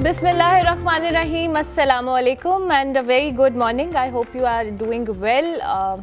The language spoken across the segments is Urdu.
Bismillahirrahmanirrahim. Assalamu alaikum and a very good morning. I hope you are doing well.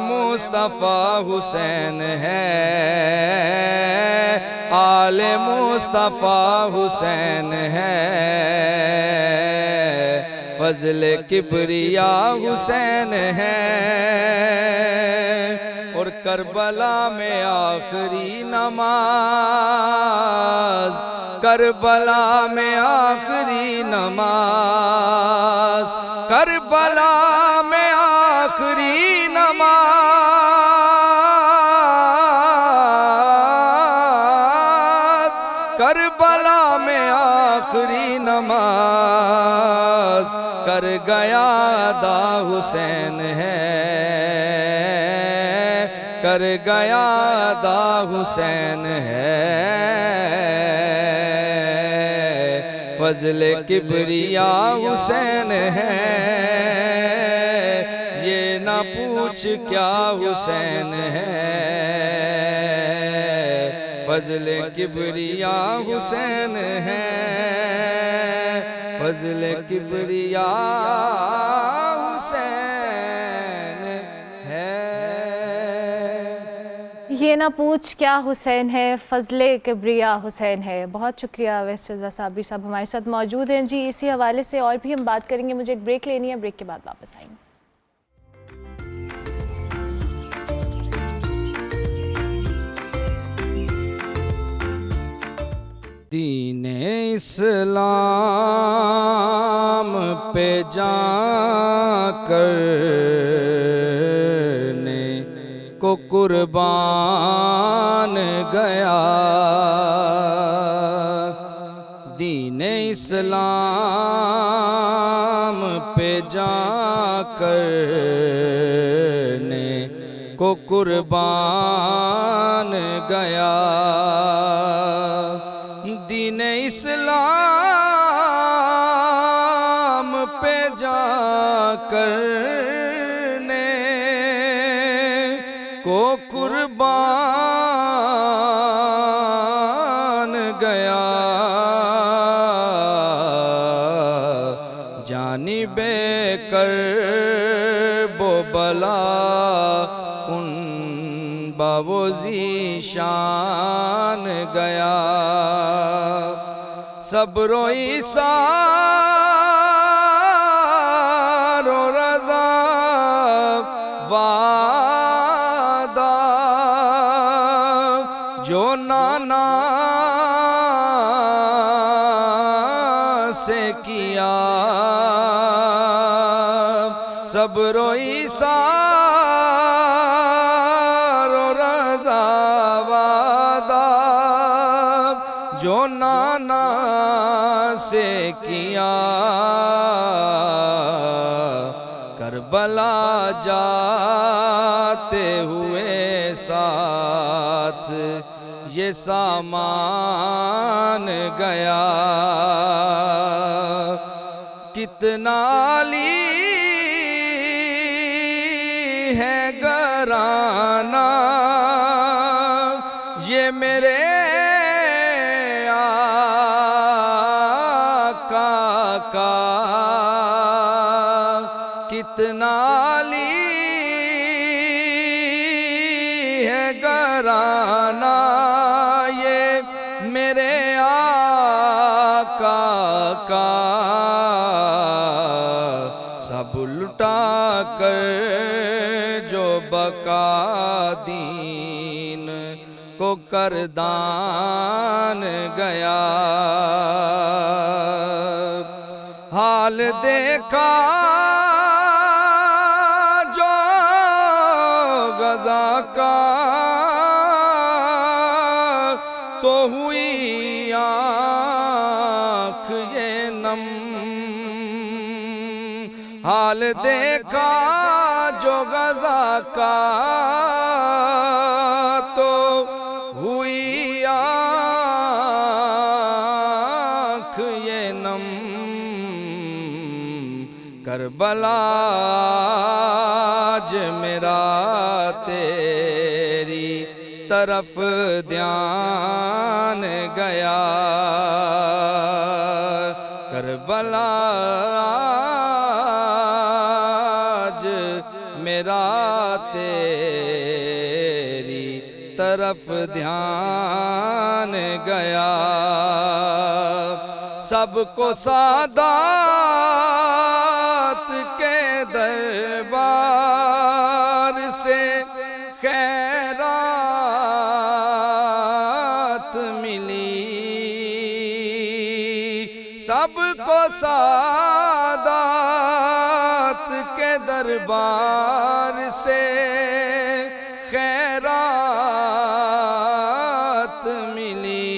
مصطفیٰ حسین ہے، آل مصطفیٰ حسین ہے، فضل کبریا حسین ہے، اور کربلا میں آخری نماز، کربلا میں آخری نماز، کربلا میں آخری نماز، کربلا میں آخری نماز کر گیا ادا حسین ہے، کر گیا ادا حسین ہے، فضل کبریا حسین ہے، یہ نہ پوچھ کیا حسین ہے، فضل کبریا حسین ہے، فضل کبریا حسین ہے۔ یہ نہ پوچھ کیا حسین ہے، فضل کبریا حسین ہے۔ بہت شکریہ اویس رضا صابری صاحب ہمارے ساتھ موجود ہیں جی۔ اسی حوالے سے اور بھی ہم بات کریں گے، مجھے ایک بریک لینی ہے، بریک کے بعد واپس آئیں گے۔ دین اسلام پہ جان کرنے کو قربان گیا، دین اسلام پہ جان کرنے کو قربان گیا، دین اسلام پہ جا کرنے کو قربان گیا، جانب کرب و بلا ان باوزی شان گیا، صبر و ایثار و رضا وعدہ جو نانا سے کیا، صبر و ایثار و رضا وعدہ جو نانا سے کیا، کربلا جاتے ہوئے ساتھ یہ سامان گیا، کتنا علی ہے گرانا یہ میرے کتنا علی ہے گرانا یہ میرے آقا کا، سب لٹا کر جو بقا دین کو کردان گیا، حال دیکھا جو غزہ کا تو ہوئی آنکھ یہ نم، حال دیکھا جو غزہ کا تو ہوئی آنکھ یہ نم، کربلا آج میرا تیری طرف دھیان گیا، کربلا آج میرا تیری طرف دھیان گیا، سب کو سادات کے دربار سے خیرات ملی، سب کو سادات کے دربار سے خیرات ملی،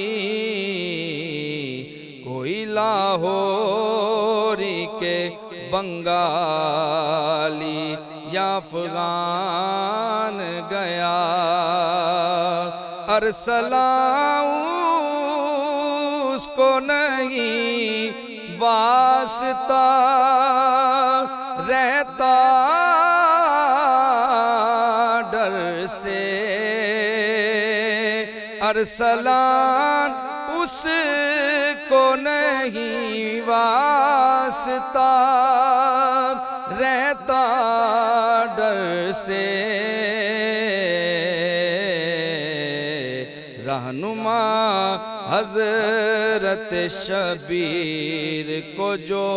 کوئی لاہوری کے بنگالی یا افغان گیا، ارسلاں اس کو نہیں واسطہ رہتا ڈر سے، ارسلان اس کو نہیں واسطہ رہتا ڈر سے، رہنما حضرت شبیر کو جو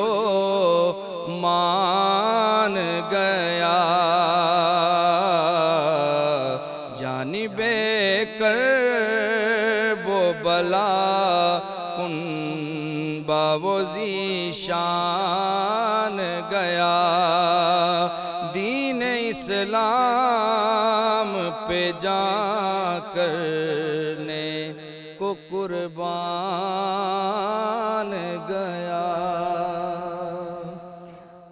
مان گیا، جانب کرب و بلا کن باو ذیشان گیا، دین اسلام پہ جان کرنے کو قربان گیا۔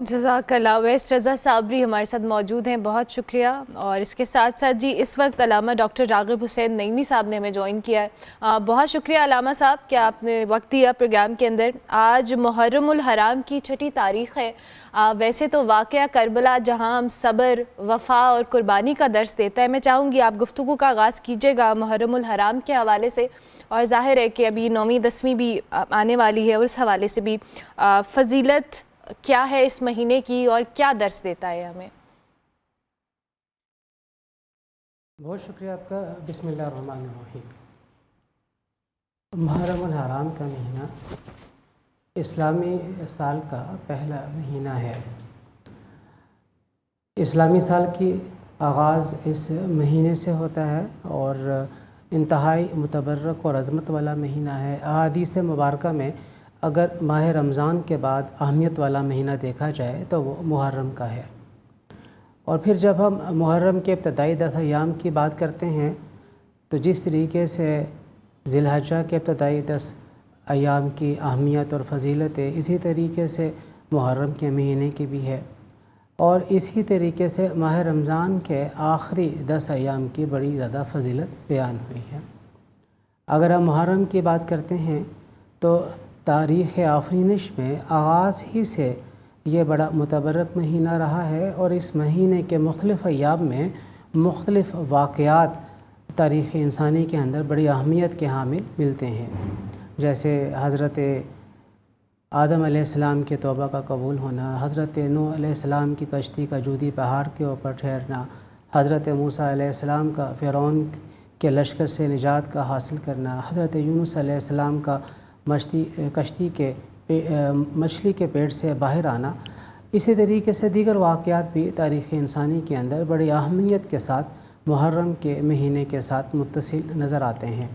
جزاک اللہ۔ ویس رضا صابری ہمارے ساتھ موجود ہیں، بہت شکریہ۔ اور اس کے ساتھ ساتھ جی اس وقت علامہ ڈاکٹر راغب حسین نعیمی صاحب نے ہمیں جوائن کیا ہے۔ بہت شکریہ علامہ صاحب کہ آپ نے وقت دیا پروگرام کے اندر۔ آج محرم الحرام کی 6ٹھی تاریخ ہے۔ ویسے تو واقعہ کربلا جہاں ہم صبر، وفا اور قربانی کا درس دیتا ہے، میں چاہوں گی آپ گفتگو کا آغاز کیجیے گا محرم الحرام کے حوالے سے، اور ظاہر ہے کہ ابھی 9ویں 10ویں بھی آنے والی ہے، اور اس حوالے سے بھی فضیلت کیا ہے اس مہینے کی اور کیا درس دیتا ہے ہمیں؟ بہت شکریہ آپ کا۔ بسم اللہ الرحمن الرحیم۔ محرم الحرام کا مہینہ اسلامی سال کا پہلا مہینہ ہے۔ اسلامی سال کی آغاز اس مہینے سے ہوتا ہے اور انتہائی متبرک اور عظمت والا مہینہ ہے۔ احادیث مبارکہ میں اگر ماہ رمضان کے بعد اہمیت والا مہینہ دیکھا جائے تو وہ محرم کا ہے۔ اور پھر جب ہم محرم کے ابتدائی 10 ایام کی بات کرتے ہیں تو جس طریقے سے ذی الحجہ کے ابتدائی 10 ایام کی اہمیت اور فضیلت ہے، اسی طریقے سے محرم کے مہینے کی بھی ہے، اور اسی طریقے سے ماہ رمضان کے آخری 10 ایام کی بڑی زیادہ فضیلت بیان ہوئی ہے۔ اگر ہم محرم کی بات کرتے ہیں تو تاریخ آفرینش میں آغاز ہی سے یہ بڑا متبرک مہینہ رہا ہے، اور اس مہینے کے مختلف ایام میں مختلف واقعات تاریخ انسانی کے اندر بڑی اہمیت کے حامل ملتے ہیں، جیسے حضرت آدم علیہ السلام کے توبہ کا قبول ہونا، حضرت نوح علیہ السلام کی کشتی کا جودی پہاڑ کے اوپر ٹھہرنا، حضرت موسیٰ علیہ السلام کا فرعون کے لشکر سے نجات کا حاصل کرنا، حضرت یونس علیہ السلام کا مچھلی کے پیٹ سے باہر آنا۔ اسی طریقے سے دیگر واقعات بھی تاریخ انسانی کے اندر بڑی اہمیت کے ساتھ محرم کے مہینے کے ساتھ متصل نظر آتے ہیں۔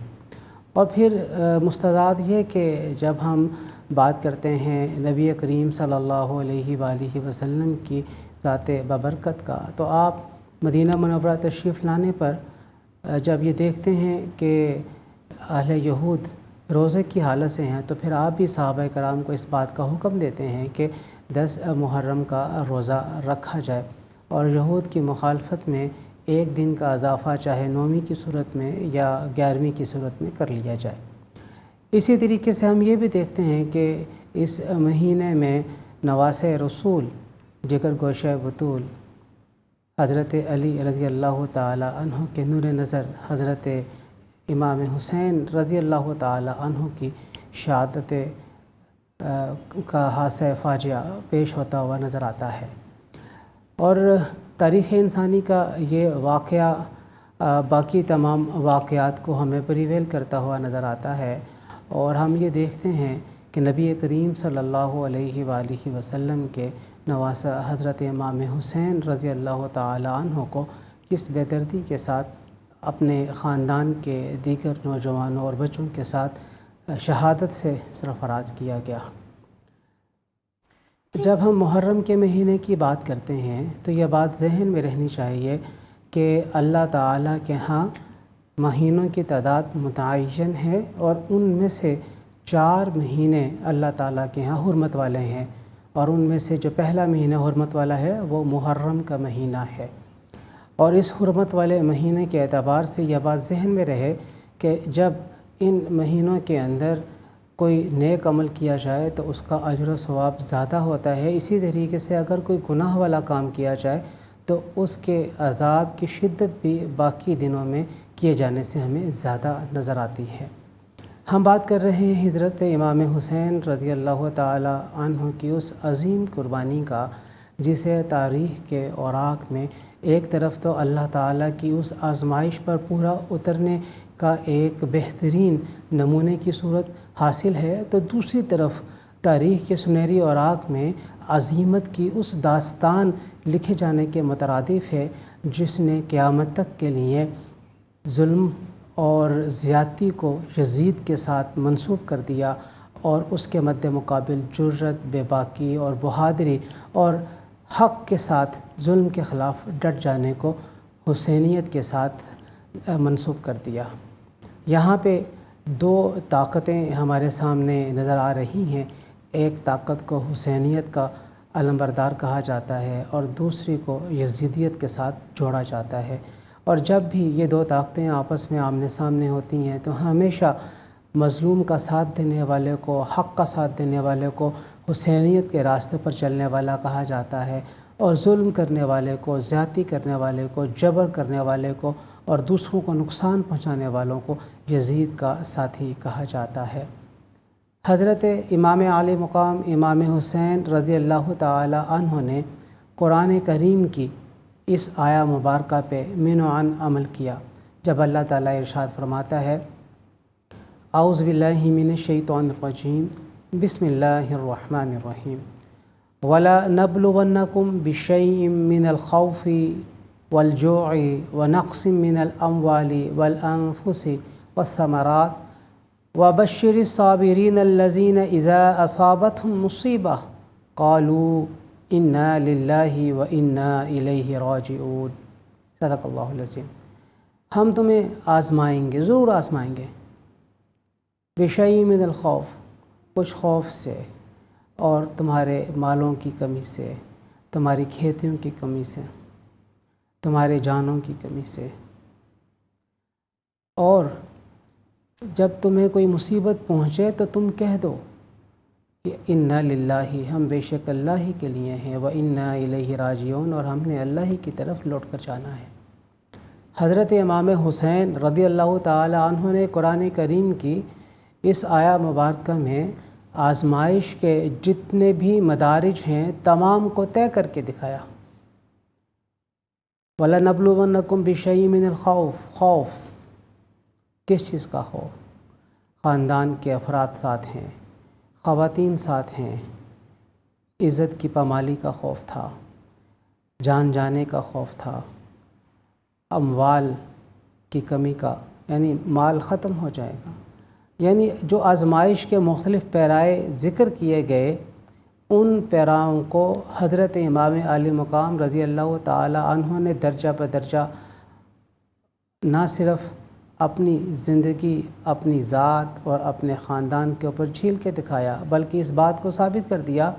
اور پھر مستضاد یہ کہ جب ہم بات کرتے ہیں نبی کریم صلی اللہ علیہ وآلہ وسلم کی ذات بابرکت کا، تو آپ مدینہ منورہ تشریف لانے پر جب یہ دیکھتے ہیں کہ اہل یہود روزے کی حالت سے ہیں، تو پھر آپ بھی صحابہ کرام کو اس بات کا حکم دیتے ہیں کہ 10 محرم کا روزہ رکھا جائے، اور یہود کی مخالفت میں ایک دن کا اضافہ چاہے 9ویں کی صورت میں یا 11ویں کی صورت میں کر لیا جائے۔ اسی طریقے سے ہم یہ بھی دیکھتے ہیں کہ اس مہینے میں نواسۂ رسول، جگر گوشہ بطول، حضرت علی رضی اللہ تعالی عنہ کے نور نظر، حضرت امام حسین رضی اللہ تعالی عنہ کی شہادت کا حادثہ فاجعہ پیش ہوتا ہوا نظر آتا ہے۔ اور تاریخ انسانی کا یہ واقعہ باقی تمام واقعات کو ہمیں پریویل کرتا ہوا نظر آتا ہے، اور ہم یہ دیکھتے ہیں کہ نبی کریم صلی اللہ علیہ وآلہ وسلم کے نواسہ حضرت امام حسین رضی اللہ تعالی عنہ کو کس بے دردی کے ساتھ اپنے خاندان کے دیگر نوجوانوں اور بچوں کے ساتھ شہادت سے سرفراز کیا گیا۔ جب ہم محرم کے مہینے کی بات کرتے ہیں تو یہ بات ذہن میں رہنی چاہیے کہ اللہ تعالیٰ کے ہاں مہینوں کی تعداد متعین ہے، اور ان میں سے 4 مہینے اللہ تعالیٰ کے ہاں حرمت والے ہیں، اور ان میں سے جو پہلا مہینہ حرمت والا ہے وہ محرم کا مہینہ ہے۔ اور اس حرمت والے مہینے کے اعتبار سے یہ بات ذہن میں رہے کہ جب ان مہینوں کے اندر کوئی نیک عمل کیا جائے تو اس کا اجر و ثواب زیادہ ہوتا ہے، اسی طریقے سے اگر کوئی گناہ والا کام کیا جائے تو اس کے عذاب کی شدت بھی باقی دنوں میں کیے جانے سے ہمیں زیادہ نظر آتی ہے۔ ہم بات کر رہے ہیں حضرت امام حسین رضی اللہ تعالی عنہ کی اس عظیم قربانی کا، جسے تاریخ کے اوراق میں ایک طرف تو اللہ تعالیٰ کی اس آزمائش پر پورا اترنے کا ایک بہترین نمونے کی صورت حاصل ہے، تو دوسری طرف تاریخ کے سنہری اوراق میں عظیمت کی اس داستان لکھے جانے کے مترادف ہے جس نے قیامت تک کے لیے ظلم اور زیادتی کو یزید کے ساتھ منسوب کر دیا، اور اس کے مد مقابل جرأت، بے باکی اور بہادری اور حق کے ساتھ ظلم کے خلاف ڈٹ جانے کو حسینیت کے ساتھ منسوب کر دیا۔ یہاں پہ 2 طاقتیں ہمارے سامنے نظر آ رہی ہیں، ایک طاقت کو حسینیت کا علمبردار کہا جاتا ہے اور دوسری کو یزیدیت کے ساتھ جوڑا جاتا ہے، اور جب بھی یہ 2 طاقتیں آپس میں آمنے سامنے ہوتی ہیں تو ہمیشہ مظلوم کا ساتھ دینے والے کو، حق کا ساتھ دینے والے کو حسینیت کے راستے پر چلنے والا کہا جاتا ہے، اور ظلم کرنے والے کو، زیادتی کرنے والے کو، جبر کرنے والے کو اور دوسروں کو نقصان پہنچانے والوں کو یزید کا ساتھی کہا جاتا ہے۔ حضرت امام عالی مقام امام حسین رضی اللہ تعالی عنہ نے قرآن کریم کی اس آیہ مبارکہ پہ من و عن عمل کیا، جب اللہ تعالیٰ ارشاد فرماتا ہے اعوذ باللہ من الشیطان الرجیم بسم اللہ الرحمن الرحیم وَلَنَبْلُوَنَّكُمْ بِشَيْءٍ مِّنَ الْخَوْفِ وَالْجُوعِ وَنَقْصٍ مِّنَ الْأَمْوَالِ وَالْأَنفُسِ وَالثَّمَرَاتِ وَبَشِّرِ الصَّابِرِينَ الَّذِينَ إِذَا أَصَابَتْهُمْ مُصِيبَةٌ قَالُوا إِنَّا لِلَّهِ وَإِنَّا إِلَيْهِ راجعون۔ صدق اللہ العظیم۔ ہم تمہیں آزمائیں گے، ضرور آزمائیں گے، بِشَيْءٍ مِّنَ الْخَوْفِ، کچھ خوف سے، اور تمہارے مالوں کی کمی سے، تمہاری کھیتیوں کی کمی سے، تمہارے جانوں کی کمی سے، اور جب تمہیں کوئی مصیبت پہنچے تو تم کہہ دو کہ اِنَّا لِلَّهِ، ہم بے شک اللہ ہی کے لیے ہیں، وَإِنَّا إِلَيْهِ راجعون، اور ہم نے اللہ ہی کی طرف لوٹ کر جانا ہے۔ حضرت امام حسین رضی اللہ تعالی عنہ نے قرآن کریم کی اس آیہ مبارکہ میں آزمائش کے جتنے بھی مدارج ہیں تمام کو طے کر کے دکھایا۔ وَلَنَبْلُوَنَّكُمْ بِشَيْءٍ مِّنَ الْخَوْفِ، خوف، کس چیز کا خوف؟ خاندان کے افراد ساتھ ہیں، خواتین ساتھ ہیں، عزت کی پامالی کا خوف تھا، جان جانے کا خوف تھا، اموال کی کمی کا، یعنی مال ختم ہو جائے گا، یعنی جو آزمائش کے مختلف پیرائے ذکر کیے گئے ان پیراؤں کو حضرت امام عالی مقام رضی اللہ تعالی عنہ نے درجہ بدرجہ نہ صرف اپنی زندگی، اپنی ذات اور اپنے خاندان کے اوپر جھیل کے دکھایا، بلکہ اس بات کو ثابت کر دیا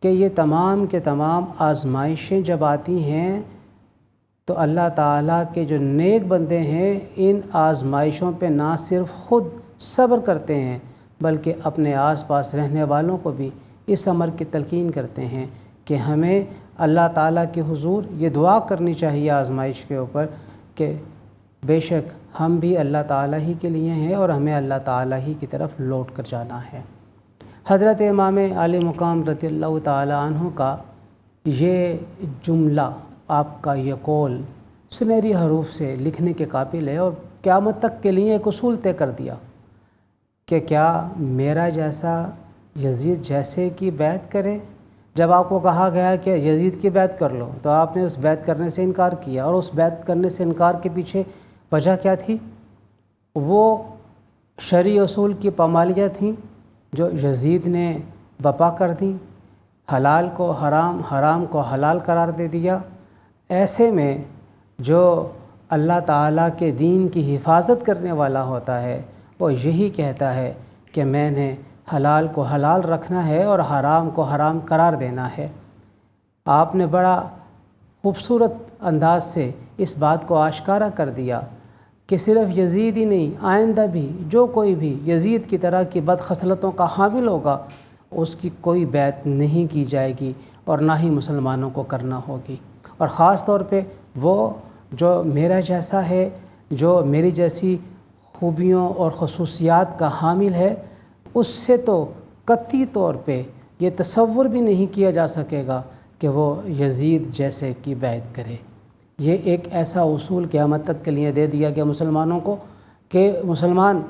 کہ یہ تمام کے تمام آزمائشیں جب آتی ہیں تو اللہ تعالیٰ کے جو نیک بندے ہیں ان آزمائشوں پہ نہ صرف خود صبر کرتے ہیں بلکہ اپنے آس پاس رہنے والوں کو بھی اس امر کی تلقین کرتے ہیں کہ ہمیں اللہ تعالیٰ کے حضور یہ دعا کرنی چاہیے آزمائش کے اوپر کہ بے شک ہم بھی اللہ تعالیٰ ہی کے لیے ہیں اور ہمیں اللہ تعالیٰ ہی کی طرف لوٹ کر جانا ہے۔ حضرت امام عالی مقام رضی اللہ تعالیٰ عنہ کا یہ جملہ آپ کا یہ قول سنہری حروف سے لکھنے کے قابل ہے، اور قیامت تک کے لیے ایک اصول طے کر دیا کہ کیا میرا جیسا یزید جیسے کی بیعت کرے؟ جب آپ کو کہا گیا کہ یزید کی بیعت کر لو تو آپ نے اس بیعت کرنے سے انکار کیا، اور اس بیعت کرنے سے انکار کے پیچھے وجہ کیا تھی؟ وہ شرعی اصول کی پامالیاں تھیں جو یزید نے بپا کر دیں، حلال کو حرام، حرام کو حلال قرار دے دیا۔ ایسے میں جو اللہ تعالیٰ کے دین کی حفاظت کرنے والا ہوتا ہے وہ یہی کہتا ہے کہ میں نے حلال کو حلال رکھنا ہے اور حرام کو حرام قرار دینا ہے۔ آپ نے بڑا خوبصورت انداز سے اس بات کو آشکارا کر دیا کہ صرف یزید ہی نہیں، آئندہ بھی جو کوئی بھی یزید کی طرح کی بد خصلتوں کا حامل ہوگا اس کی کوئی بیعت نہیں کی جائے گی اور نہ ہی مسلمانوں کو کرنا ہوگی۔ اور خاص طور پہ وہ جو میرا جیسا ہے، جو میری جیسی خوبیوں اور خصوصیات کا حامل ہے، اس سے تو قطعی طور پہ یہ تصور بھی نہیں کیا جا سکے گا کہ وہ یزید جیسے کی بیعت کرے۔ یہ ایک ایسا اصول قیامت تک کے لیے دے دیا گیا مسلمانوں کو کہ مسلمان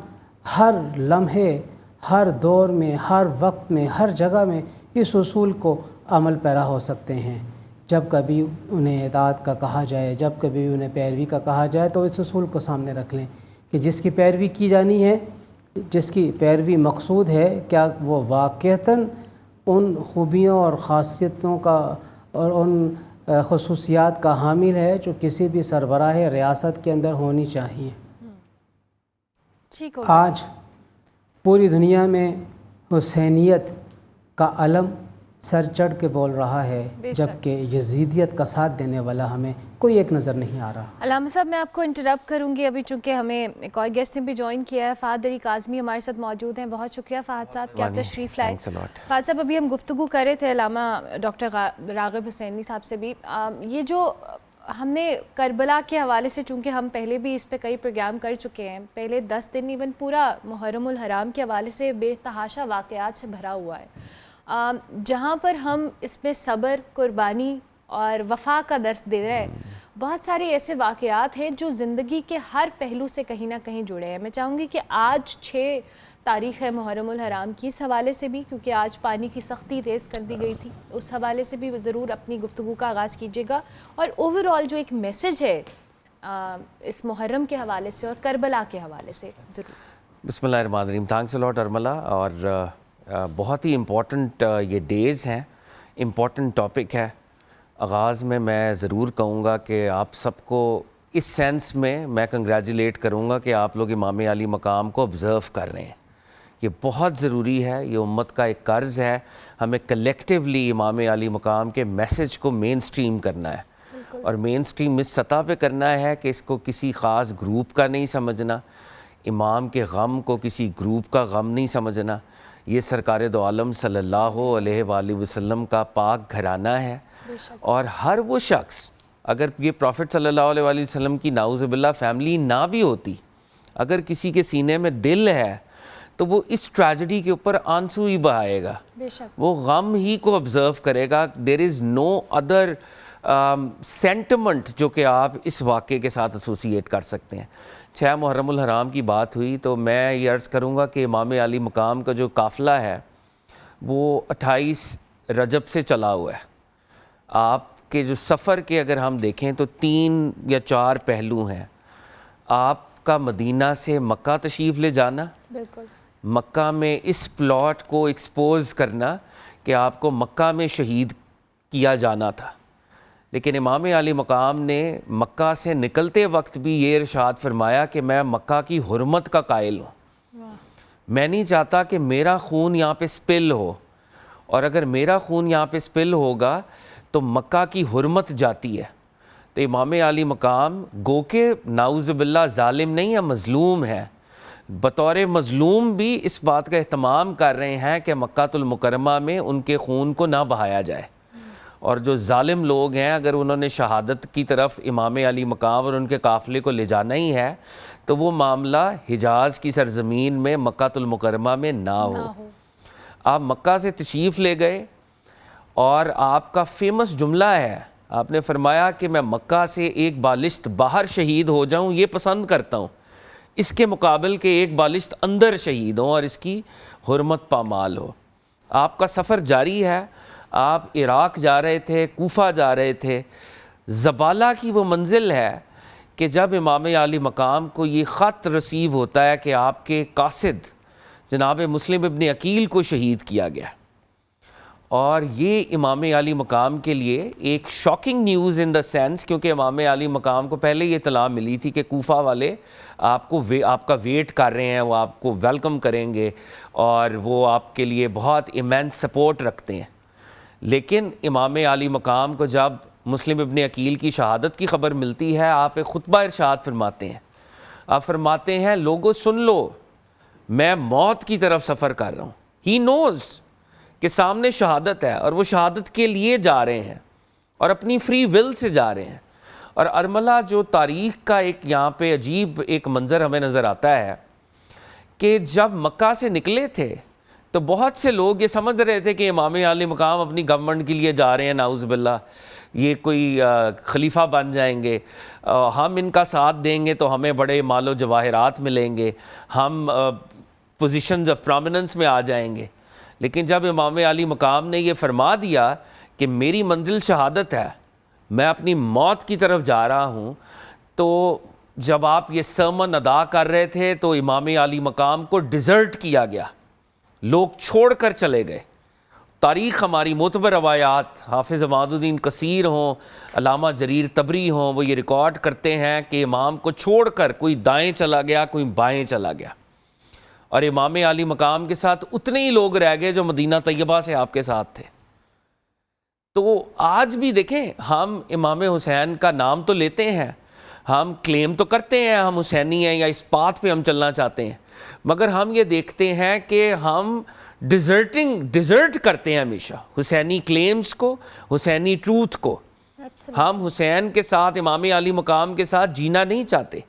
ہر لمحے، ہر دور میں، ہر وقت میں، ہر جگہ میں اس اصول کو عمل پیرا ہو سکتے ہیں۔ جب کبھی انہیں اطاعت کا کہا جائے، جب کبھی انہیں پیروی کا کہا جائے تو اس اصول کو سامنے رکھ لیں کہ جس کی پیروی کی جانی ہے، جس کی پیروی مقصود ہے، کیا وہ واقعتاً ان خوبیوں اور خاصیتوں کا اور ان خصوصیات کا حامل ہے جو کسی بھی سربراہ ریاست کے اندر ہونی چاہیے۔ آج پوری دنیا میں حسینیت کا علم سر چڑھ کے بول رہا ہے، جبکہ یزیدیت کا ساتھ دینے والا ہمیں کوئی ایک نظر نہیں آ رہا۔ علامہ صاحب میں آپ کو انٹرپٹ کروں گی ابھی، چونکہ ہمیں ایک اور گیسٹ نے بھی جوائن کیا ہے، فہد علی کاظمی ہمارے ساتھ موجود ہیں۔ بہت شکریہ فہد صاحب کہ آپ تشریف لائے۔ فہد صاحب ابھی ہم گفتگو کر رہے تھے علامہ ڈاکٹر راغب حسینی صاحب سے بھی، یہ جو ہم نے کربلا کے حوالے سے، چونکہ ہم پہلے بھی اس پہ کئی پروگرام کر چکے ہیں، پہلے 10 دن ایون پورا محرم الحرام کے حوالے سے بے تحاشا واقعات سے بھرا ہوا ہے، جہاں پر ہم اس میں صبر، قربانی اور وفا کا درس دے رہے ہیں۔ بہت سارے ایسے واقعات ہیں جو زندگی کے ہر پہلو سے کہیں نہ کہیں جڑے ہیں۔ میں چاہوں گی کہ آج 6 تاریخ ہے محرم الحرام کی، اس حوالے سے بھی، کیونکہ آج پانی کی سختی تیز کر دی گئی تھی، اس حوالے سے بھی ضرور اپنی گفتگو کا آغاز کیجیے گا، اور اوور آل جو ایک میسج ہے اس محرم کے حوالے سے اور کربلا کے حوالے سے ضرور۔ بسم اللہ الرحمن الرحیم۔ تھینکس الاٹ ارملہ، اور بہت ہی امپورٹنٹ یہ ڈیز ہیں، امپورٹنٹ ٹاپک ہے۔ آغاز میں ضرور کہوں گا کہ آپ سب کو اس سینس میں کنگریجولیٹ کروں گا کہ آپ لوگ امام علی مقام کو آبزرو کر رہے ہیں۔ یہ بہت ضروری ہے، یہ امت کا ایک قرض ہے، ہمیں کلیکٹیولی امام علی مقام کے میسج کو مین سٹریم کرنا ہے، اور مین سٹریم اس سطح پہ کرنا ہے کہ اس کو کسی خاص گروپ کا نہیں سمجھنا، امام کے غم کو کسی گروپ کا غم نہیں سمجھنا۔ یہ سرکار دو عالم صلی اللہ علیہ وآلہ وسلم کا پاک گھرانہ ہے، اور ہر وہ شخص، اگر یہ پروفٹ صلی اللہ علیہ وآلہ وسلم کی نعوذ باللہ فیملی نہ بھی ہوتی، اگر کسی کے سینے میں دل ہے تو وہ اس ٹریجڈی کے اوپر آنسو ہی بہائے گا، وہ غم ہی کو آبزرو کرے گا۔ دیر از نو ادر سینٹیمنٹ جو کہ آپ اس واقعے کے ساتھ ایسوسیٹ کر سکتے ہیں۔ 6 محرم الحرام کی بات ہوئی تو میں یہ عرض کروں گا کہ امام علی مقام کا جو قافلہ ہے وہ 28 رجب سے چلا ہوا ہے۔ آپ کے جو سفر کے اگر ہم دیکھیں تو 3 یا 4 پہلو ہیں۔ آپ کا مدینہ سے مکہ تشریف لے جانا، بالکل مکہ میں اس پلاٹ کو ایکسپوز کرنا کہ آپ کو مکہ میں شہید کیا جانا تھا، لیکن امام علی مقام نے مکہ سے نکلتے وقت بھی یہ ارشاد فرمایا کہ میں مکہ کی حرمت کا قائل ہوں، میں نہیں چاہتا کہ میرا خون یہاں پہ سپل ہو، اور اگر میرا خون یہاں پہ سپل ہوگا تو مکہ کی حرمت جاتی ہے۔ تو امام علی مقام گو کہ نعوذ باللہ ظالم نہیں ہے، مظلوم ہے، بطور مظلوم بھی اس بات کا اہتمام کر رہے ہیں کہ مکہ المکرمہ میں ان کے خون کو نہ بہایا جائے، اور جو ظالم لوگ ہیں اگر انہوں نے شہادت کی طرف امام علی مقام اور ان کے قافلے کو لے جانا ہی ہے تو وہ معاملہ حجاز کی سرزمین میں مکہ المکرمہ میں نہ ہو۔ آپ مکہ سے تشریف لے گئے، اور آپ کا فیمس جملہ ہے آپ نے فرمایا کہ میں مکہ سے ایک بالشت باہر شہید ہو جاؤں یہ پسند کرتا ہوں، اس کے مقابل کہ ایک بالشت اندر شہید ہوں اور اس کی حرمت پامال ہو۔ آپ کا سفر جاری ہے، آپ عراق جا رہے تھے، کوفہ جا رہے تھے، زبالہ کی وہ منزل ہے کہ جب امام عالی مقام کو یہ خط رسیو ہوتا ہے کہ آپ کے قاصد جناب مسلم ابن عقیل کو شہید کیا گیا، اور یہ امام عالی مقام کے لیے ایک shocking news in the sense, کیونکہ امام عالی مقام کو پہلے یہ اطلاع ملی تھی کہ کوفہ والے آپ کا ویٹ کر رہے ہیں، وہ آپ کو ویلکم کریں گے اور وہ آپ کے لیے بہت ایمینس سپورٹ رکھتے ہیں۔ لیکن امام عالی مقام کو جب مسلم ابن عقیل کی شہادت کی خبر ملتی ہے، آپ ایک خطبہ ارشاد فرماتے ہیں، آپ فرماتے ہیں لوگو سن لو، میں موت کی طرف سفر کر رہا ہوں۔ ہی نوز کہ سامنے شہادت ہے اور وہ شہادت کے لیے جا رہے ہیں اور اپنی فری ول سے جا رہے ہیں۔ اور ارملہ جو تاریخ کا ایک یہاں پہ عجیب ایک منظر ہمیں نظر آتا ہے کہ جب مکہ سے نکلے تھے تو بہت سے لوگ یہ سمجھ رہے تھے کہ امام عالی مقام اپنی گورنمنٹ کے لیے جا رہے ہیں، نعوذ باللہ یہ کوئی خلیفہ بن جائیں گے، ہم ان کا ساتھ دیں گے تو ہمیں بڑے مال و جواہرات ملیں گے، ہم پوزیشنز آف پرومیننس میں آ جائیں گے۔ لیکن جب امام عالی مقام نے یہ فرما دیا کہ میری منزل شہادت ہے، میں اپنی موت کی طرف جا رہا ہوں، تو جب آپ یہ سرمن ادا کر رہے تھے تو امام عالی مقام کو ڈیزرٹ کیا گیا، لوگ چھوڑ کر چلے گئے۔ تاریخ ہماری معتبر روایات، حافظ عماد الدین کثیر ہوں، علامہ جریر طبری ہوں، وہ یہ ریکارڈ کرتے ہیں کہ امام کو چھوڑ کر کوئی دائیں چلا گیا، کوئی بائیں چلا گیا، اور امام عالی مقام کے ساتھ اتنے ہی لوگ رہ گئے جو مدینہ طیبہ سے آپ کے ساتھ تھے۔ تو آج بھی دیکھیں، ہم امام حسین کا نام تو لیتے ہیں، ہم کلیم تو کرتے ہیں ہم حسینی ہیں یا اس پاتھ پہ ہم چلنا چاہتے ہیں، مگر ہم یہ دیکھتے ہیں کہ ہم ڈیزرٹ کرتے ہیں ہمیشہ حسینی کلیمز کو، حسینی ٹروتھ کو۔ ہم حسین کے ساتھ، امام عالی مقام کے ساتھ جینا نہیں چاہتے،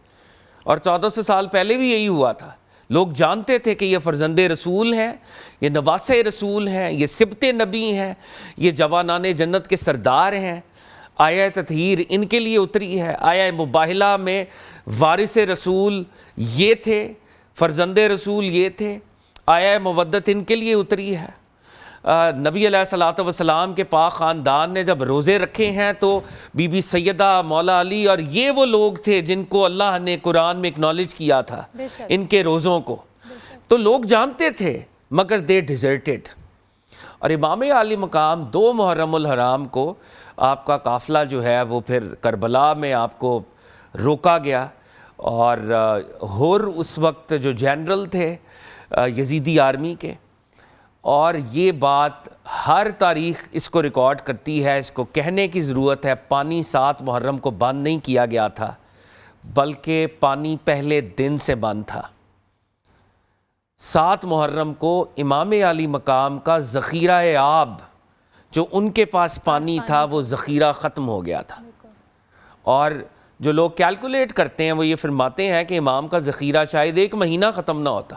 اور 1400 سال پہلے بھی یہی ہوا تھا۔ لوگ جانتے تھے کہ یہ فرزند رسول ہیں، یہ نواسہ رسول ہیں، یہ سبط نبی ہیں، یہ جوانان جنت کے سردار ہیں۔ آیہ تطہیر ان کے لیے اتری ہے، آیہ مباہلہ میں وارث رسول یہ تھے، فرزند رسول یہ تھے، آیہ مودت ان کے لیے اتری ہے۔ نبی علیہ الصلوۃ والسلام کے پاک خاندان نے جب روزے رکھے ہیں تو بی بی سیدہ، مولا علی اور یہ وہ لوگ تھے جن کو اللہ نے قرآن میں اکنالج کیا تھا ان کے روزوں کو، تو لوگ جانتے تھے مگر دے ڈیزرٹڈ۔ اور امام عالی مقام 2 محرم الحرام کو آپ کا قافلہ جو ہے وہ پھر کربلا میں آپ کو روکا گیا، اور ہر اس وقت جو جنرل تھے یزیدی آرمی کے، اور یہ بات ہر تاریخ اس کو ریکارڈ کرتی ہے، اس کو کہنے کی ضرورت ہے، پانی 7 محرم کو بند نہیں کیا گیا تھا، بلکہ پانی پہلے دن سے بند تھا۔ 7 محرم کو امام عالی مقام کا ذخیرہ آب جو ان کے پاس پانی تھا وہ ذخیرہ ختم ہو گیا تھا، اور جو لوگ کیلکولیٹ کرتے ہیں وہ یہ فرماتے ہیں کہ امام کا ذخیرہ شاید 1 مہینہ ختم نہ ہوتا،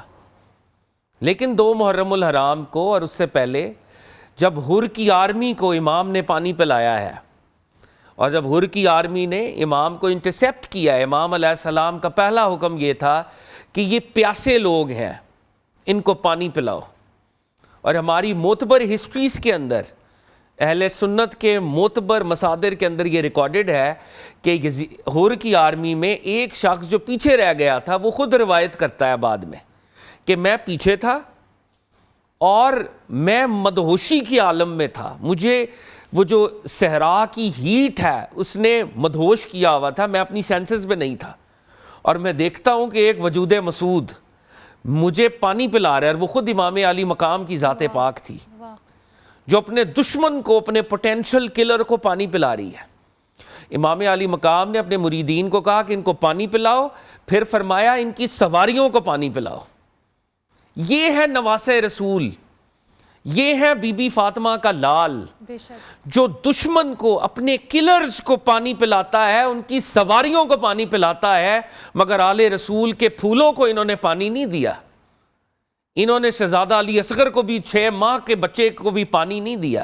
لیکن 2 محرم الحرام کو اور اس سے پہلے جب ہر کی آرمی کو امام نے پانی پلایا ہے، اور جب ہر کی آرمی نے امام کو انٹرسیپٹ کیا ہے، امام علیہ السلام کا پہلا حکم یہ تھا کہ یہ پیاسے لوگ ہیں، ان کو پانی پلاؤ۔ اور ہماری معتبر ہسٹریز کے اندر، اہل سنت کے معتبر مصادر کے اندر یہ ریکارڈڈ ہے کہ ہر کی آرمی میں ایک شخص جو پیچھے رہ گیا تھا، وہ خود روایت کرتا ہے بعد میں کہ میں پیچھے تھا اور میں مدہوشی کی عالم میں تھا، مجھے وہ جو صحرا کی ہیٹ ہے اس نے مدہوش کیا ہوا تھا، میں اپنی سینسز میں نہیں تھا، اور میں دیکھتا ہوں کہ ایک وجود مسعود مجھے پانی پلا رہا ہے، اور وہ خود امام عالی مقام کی ذات پاک تھی جو اپنے دشمن کو، اپنے پوٹینشل کلر کو پانی پلا رہی ہے۔ امام عالی مقام نے اپنے مریدین کو کہا کہ ان کو پانی پلاؤ، پھر فرمایا ان کی سواریوں کو پانی پلاؤ۔ یہ ہے نواسہ رسول، یہ ہے بی بی فاطمہ کا لال جو دشمن کو، اپنے کلرز کو پانی پلاتا ہے، ان کی سواریوں کو پانی پلاتا ہے، مگر آل رسول کے پھولوں کو انہوں نے پانی نہیں دیا۔ انہوں نے شہزادہ علی اصغر کو بھی 6 ماہ کے بچے کو بھی پانی نہیں دیا۔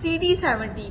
CD70,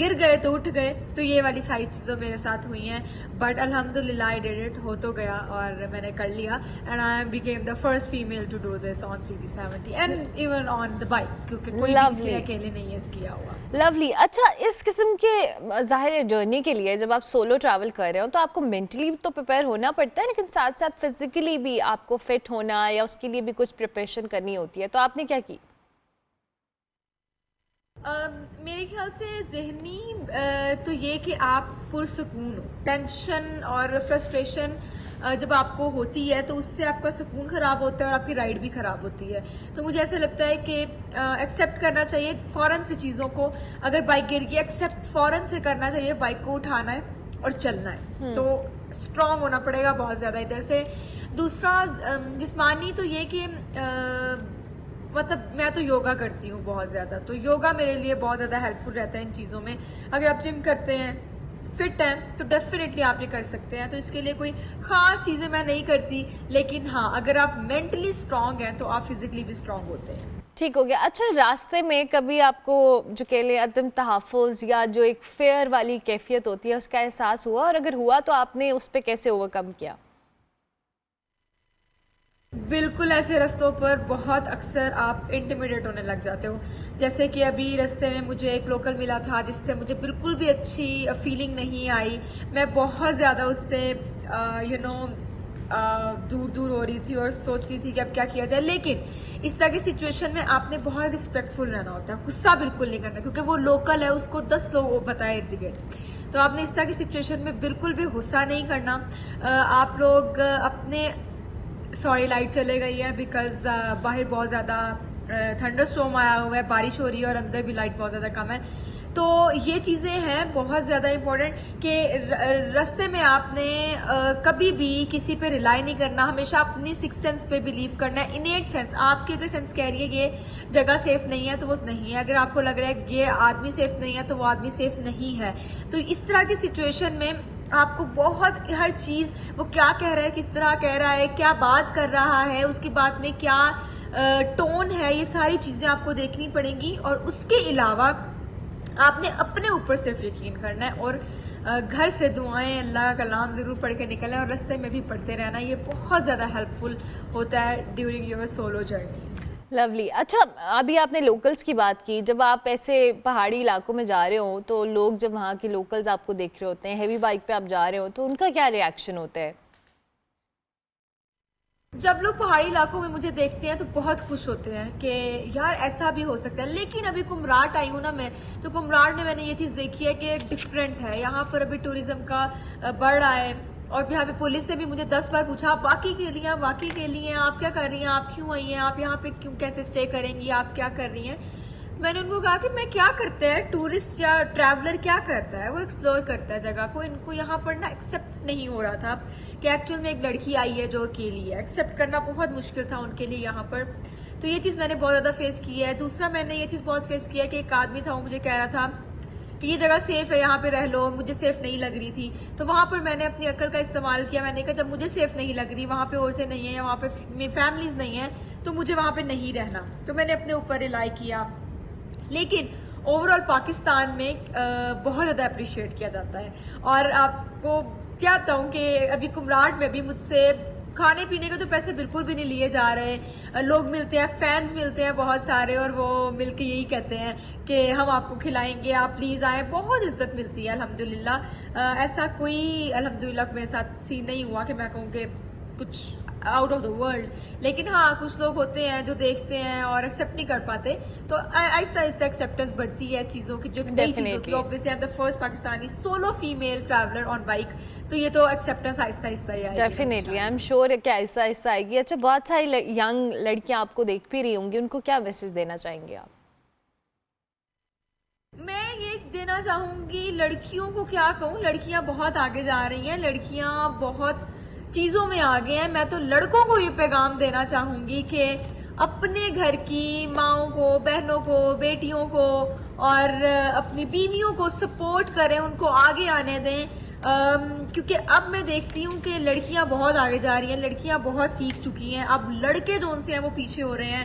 گر گئے تو اٹھ گئے. تو یہ والی ساری چیزیں میرے ساتھ ہوئی ہیں, بٹ الحمدللہ آئی ڈیڈ اٹ, ہو تو گیا اور میں نے کر لیا. And I became the first female to do this on CV70 and even on the bike, کیونکہ کوئی بھی کسی اکیلے نہیں ہے اس کیا ہوا. لولی. اچھا, اس قسم کے ظاہر جرنی کے لیے جب آپ سولو ٹریول کر رہے ہو تو آپ کو مینٹلی تو پریپیئر ہونا پڑتا ہے, لیکن ساتھ ساتھ فزیکلی بھی آپ کو فٹ ہونا یا اس کے لیے بھی کچھ پریپریشن کرنی ہوتی ہے, تو آپ نے کیا کی؟ میرے خیال سے ذہنی تو یہ کہ آپ پرسکون ہو. ٹینشن اور فرسٹریشن جب آپ کو ہوتی ہے تو اس سے آپ کا سکون خراب ہوتا ہے اور آپ کی رائڈ بھی خراب ہوتی ہے. تو مجھے ایسا لگتا ہے کہ ایکسیپٹ کرنا چاہیے فوراً سے چیزوں کو. اگر بائک گر گئی, ایکسیپٹ فوراً سے کرنا چاہیے, بائک کو اٹھانا ہے اور چلنا ہے. تو اسٹرانگ ہونا پڑے گا بہت زیادہ ادھر سے. دوسرا جسمانی تو یہ کہ مطلب میں تو یوگا کرتی ہوں بہت زیادہ, تو یوگا میرے لیے بہت زیادہ ہیلپ فل رہتا ہے ان چیزوں میں. اگر آپ جم کرتے ہیں, فٹ ہیں, تو ڈیفینیٹلی آپ یہ کر سکتے ہیں. تو اس کے لیے کوئی خاص چیزیں میں نہیں کرتی, لیکن ہاں اگر آپ مینٹلی اسٹرانگ ہیں تو آپ فزیکلی بھی اسٹرانگ ہوتے ہیں. ٹھیک ہو گیا. اچھا, راستے میں کبھی آپ کو جو کہہ لیں عدم تحفظ یا جو ایک فیئر والی کیفیت ہوتی ہے اس کا احساس ہوا, اور اگر ہوا تو آپ نے اس پہ کیسے اوور کم کیا؟ بالکل, ایسے رستوں پر بہت اکثر آپ انٹیمیڈیٹ ہونے لگ جاتے ہو. جیسے کہ ابھی رستے میں مجھے ایک لوکل ملا تھا جس سے مجھے بالکل بھی اچھی فیلنگ نہیں آئی. میں بہت زیادہ اس سے دور ہو رہی تھی اور سوچ رہی تھی کہ اب کیا کیا جائے. لیکن اس طرح کی سچویشن میں آپ نے بہت رسپیکٹفل رہنا ہوتا ہے, غصہ بالکل نہیں کرنا, کیونکہ وہ لوکل ہے, اس کو 10 لوگ بتائے ارد گرد. تو آپ نے اس طرح کی سچویشن میں بالکل بھی غصہ نہیں کرنا. آپ لوگ اپنے سوری لائٹ چلے گئی ہے بیکاز باہر بہت زیادہ تھنڈر اسٹارم آیا ہوا ہے, بارش ہو رہی ہے اور اندر بھی لائٹ بہت زیادہ کم ہے. تو یہ چیزیں ہیں بہت زیادہ امپورٹنٹ کہ رستے میں آپ نے کبھی بھی کسی پہ ریلائی نہیں کرنا, ہمیشہ اپنی سکس سینس پہ بلیو کرنا ہے. انیٹ سینس, آپ کی اگر سینس کہہ رہی ہے کہ یہ جگہ سیف نہیں ہے تو وہ نہیں ہے. اگر آپ کو لگ رہا ہے کہ یہ آدمی سیف نہیں ہے تو وہ آدمی سیف نہیں ہے. تو اس طرح کی سچویشن میں آپ کو بہت ہر چیز, وہ کیا کہہ رہا ہے, کس طرح کہہ رہا ہے, کیا بات کر رہا ہے, اس کی بات میں کیا ٹون ہے, یہ ساری چیزیں آپ کو دیکھنی پڑیں گی. اور اس کے علاوہ آپ نے اپنے اوپر صرف یقین کرنا ہے, اور گھر سے دعائیں, اللہ کا کلام ضرور پڑھ کے نکلیں, اور رستے میں بھی پڑھتے رہنا. یہ بہت زیادہ ہیلپ فل ہوتا ہے during your solo journeys. Lovely. اچھا, ابھی آپ نے لوکلز کی بات کی. جب آپ ایسے پہاڑی علاقوں میں جا رہے ہو تو لوگ جب وہاں کے لوکلز آپ کو دیکھ رہے ہوتے ہیں, ہیوی بائک پہ آپ جا رہے ہو, تو ان کا کیا ری ایکشن ہوتا ہے؟ جب لوگ پہاڑی علاقوں میں مجھے دیکھتے ہیں تو بہت خوش ہوتے ہیں کہ یار ایسا بھی ہو سکتا ہے. لیکن ابھی کمراٹ آئی ہوں نا میں, تو کمراٹ میں نے یہ چیز دیکھی ہے کہ ڈفرینٹ ہے. یہاں پر ابھی ٹوریزم کا بڑھ رہا ہے, اور یہاں پہ پولیس نے بھی مجھے 10 بار پوچھا, آپ واقعی کے لیے آپ کیا کر رہی ہیں, آپ کیوں آئی ہیں, آپ یہاں پہ کیوں, کیسے اسٹے کریں گی, آپ کیا کر رہی ہیں. میں نے ان کو کہا کہ میں کیا کرتا ہے ٹورسٹ یا ٹریولر, کیا کرتا ہے, وہ ایکسپلور کرتا ہے جگہ کو. ان کو یہاں پر نا ایکسیپٹ نہیں ہو رہا تھا کہ ایکچوئل میں ایک لڑکی آئی ہے جو اکیلی ہے. ایکسیپٹ کرنا بہت مشکل تھا ان کے لیے یہاں پر. تو یہ چیز میں نے بہت زیادہ فیس کی ہے. دوسرا میں نے یہ چیز بہت فیس کیا کہ ایک آدمی تھا, وہ مجھے کہہ رہا تھا کہ یہ جگہ سیف ہے, یہاں پہ رہ لو. مجھے سیف نہیں لگ رہی تھی, تو وہاں پر میں نے اپنی عقل کا استعمال کیا. میں نے کہا جب مجھے سیف نہیں لگ رہی, وہاں پہ عورتیں نہیں ہیں, وہاں پہ فیملیز نہیں ہیں, تو مجھے وہاں پہ نہیں رہنا. تو میں نے اپنے اوپر ریلائی کیا. لیکن اوور آل پاکستان میں بہت زیادہ اپریشیٹ کیا جاتا ہے. اور آپ کو کیا بتاؤں کہ ابھی کمراٹ میں بھی مجھ سے کھانے پینے کے تو پیسے بالکل بھی نہیں لیے جا رہے. لوگ ملتے ہیں, فینس ملتے ہیں بہت سارے, اور وہ مل کے یہی کہتے ہیں کہ ہم آپ کو کھلائیں گے, آپ پلیز آئیں. بہت عزت ملتی ہے الحمدللہ. ایسا کوئی الحمدللہ میرے ساتھ سین نہیں ہوا کہ میں کہوں کہ کچھ آؤٹ آف دا ورلڈ. لیکن ہاں کچھ لوگ ہوتے ہیں جو دیکھتے ہیں اور ایکسیپٹ نہیں کر پاتے, تو آہستہ آہستہ ایکسیپٹنس بڑھتی ہے چیزوں کی, جو نئی چیز ہوتی ہے. obviously I'm the first Pakistani solo female traveler on bike, تو یہ تو ایکسیپٹنس آہستہ آہستہ ہی آئے گی. ڈیفینیٹلی, آئی ایم شیور کہ آہستہ آہستہ آئے گی. اچھا, بہت ساری ینگ لڑکیاں آپ کو دیکھ بھی رہی ہوں گی, ان کو کیا میسج دینا چاہیں گے آپ؟ میں یہ دینا چاہوں گی, لڑکیوں کو کیا کہوں, لڑکیاں بہت آگے جا رہی ہیں, لڑکیاں بہت چیزوں میں آگے ہیں. میں تو لڑکوں کو یہ پیغام دینا چاہوں گی کہ اپنے گھر کی ماؤں کو, بہنوں کو, بیٹیوں کو اور اپنی بیویوں کو سپورٹ کریں, ان کو آگے آنے دیں. کیونکہ اب میں دیکھتی ہوں کہ لڑکیاں بہت آگے جا رہی ہیں, لڑکیاں بہت سیکھ چکی ہیں. اب لڑکے جو ان سے ہیں وہ پیچھے ہو رہے ہیں.